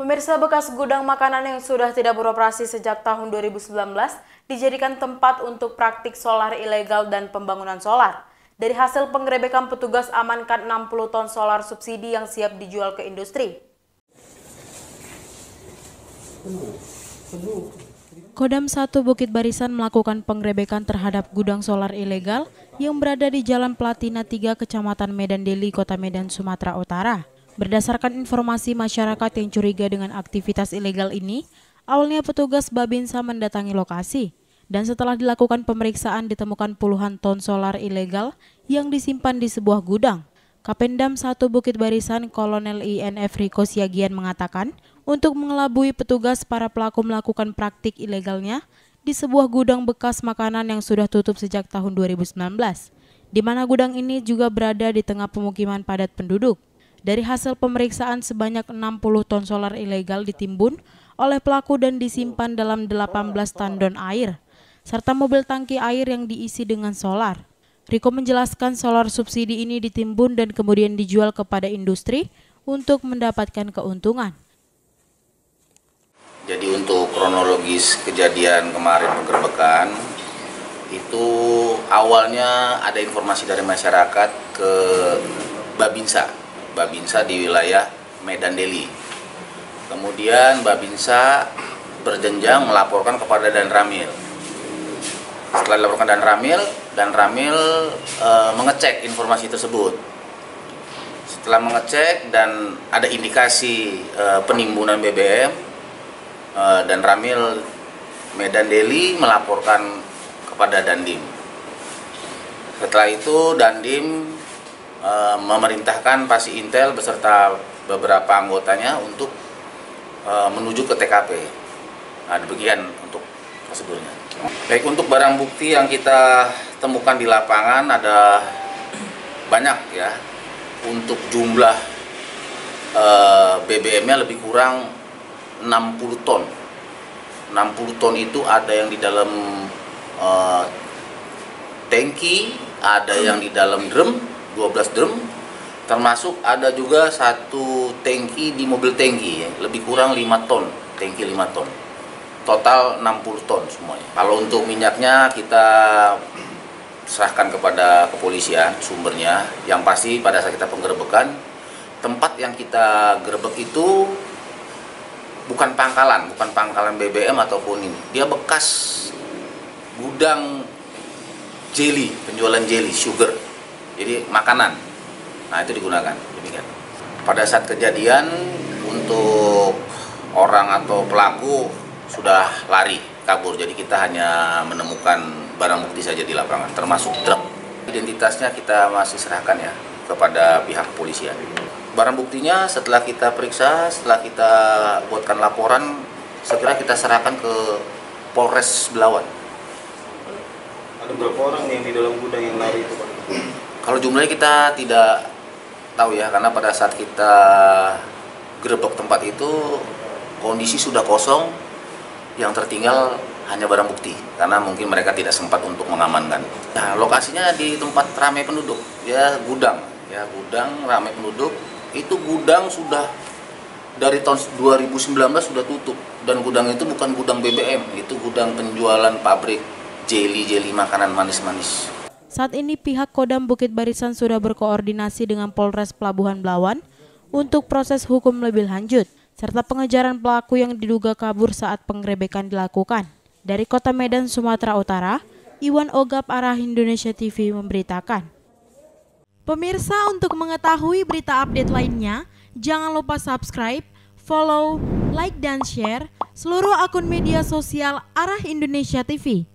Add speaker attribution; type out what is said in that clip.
Speaker 1: Pemirsa, bekas gudang makanan yang sudah tidak beroperasi sejak tahun 2019 dijadikan tempat untuk praktik solar ilegal dan pembangunan solar. Dari hasil penggerebekan, petugas amankan 60 ton solar subsidi yang siap dijual ke industri. Kodam 1 Bukit Barisan melakukan penggerebekan terhadap gudang solar ilegal yang berada di Jalan Platina 3, Kecamatan Medan Deli, Kota Medan, Sumatera Utara. Berdasarkan informasi masyarakat yang curiga dengan aktivitas ilegal ini, awalnya petugas Babinsa mendatangi lokasi. Dan setelah dilakukan pemeriksaan ditemukan puluhan ton solar ilegal yang disimpan di sebuah gudang. Kapendam 1 Bukit Barisan Kolonel INF Riko Siagian mengatakan, untuk mengelabui petugas, para pelaku melakukan praktik ilegalnya di sebuah gudang bekas makanan yang sudah tutup sejak tahun 2019, di mana gudang ini juga berada di tengah pemukiman padat penduduk. Dari hasil pemeriksaan, sebanyak 60 ton solar ilegal ditimbun oleh pelaku dan disimpan dalam 18 tandon air, serta mobil tangki air yang diisi dengan solar. Riko menjelaskan solar subsidi ini ditimbun dan kemudian dijual kepada industri untuk mendapatkan keuntungan.
Speaker 2: Jadi untuk kronologis kejadian kemarin penggerebekan, itu awalnya ada informasi dari masyarakat ke Babinsa di wilayah Medan Deli. Kemudian Babinsa berjenjang melaporkan kepada Danramil. Setelah dilaporkan Danramil mengecek informasi tersebut. Setelah mengecek dan ada indikasi penimbunan BBM, Danramil Medan Deli melaporkan kepada Dandim. Setelah itu Dandim memerintahkan Pasi Intel beserta beberapa anggotanya untuk menuju ke TKP. Nah, demikian untuk prosedurnya. Baik, untuk barang bukti yang kita temukan di lapangan ada banyak ya. Untuk jumlah BBM-nya lebih kurang 60 ton. 60 ton itu ada yang di dalam tangki, ada yang di dalam drum, 12 drum, termasuk ada juga satu tangki di mobil tangki, ya, lebih kurang 5 ton, tangki 5 ton. Total 60 ton semuanya. Kalau untuk minyaknya kita serahkan kepada kepolisian sumbernya. Yang pasti pada saat kita penggerebekan, tempat yang kita gerebek itu bukan pangkalan BBM ataupun ini. Dia bekas gudang jelly, penjualan jelly, sugar. Jadi makanan. Nah, itu digunakan. Demikian. Pada saat kejadian, untuk orang atau pelaku sudah lari, kabur. Jadi kita hanya menemukan barang bukti saja di lapangan, termasuk truk. Identitasnya kita masih serahkan ya kepada pihak kepolisian. Barang buktinya setelah kita periksa, setelah kita buatkan laporan, segera kita serahkan ke Polres Belawan.
Speaker 3: Ada berapa orang yang di dalam gudang yang lari itu, Pak?
Speaker 2: Kalau jumlahnya kita tidak tahu ya, karena pada saat kita gerebek tempat itu kondisi sudah kosong, yang tertinggal hanya barang bukti, karena mungkin mereka tidak sempat untuk mengamankan. Nah, lokasinya di tempat ramai penduduk, ya gudang ramai penduduk. Itu gudang sudah dari tahun 2019 sudah tutup, dan gudang itu bukan gudang BBM, itu gudang penjualan pabrik jelly makanan manis-manis.
Speaker 1: Saat ini pihak Kodam Bukit Barisan sudah berkoordinasi dengan Polres Pelabuhan Belawan untuk proses hukum lebih lanjut, serta pengejaran pelaku yang diduga kabur saat penggerebekan dilakukan. Dari Kota Medan, Sumatera Utara, Iwan Ogap, Arah Indonesia TV memberitakan. Pemirsa, untuk mengetahui berita update lainnya, jangan lupa subscribe, follow, like, dan share seluruh akun media sosial Arah Indonesia TV.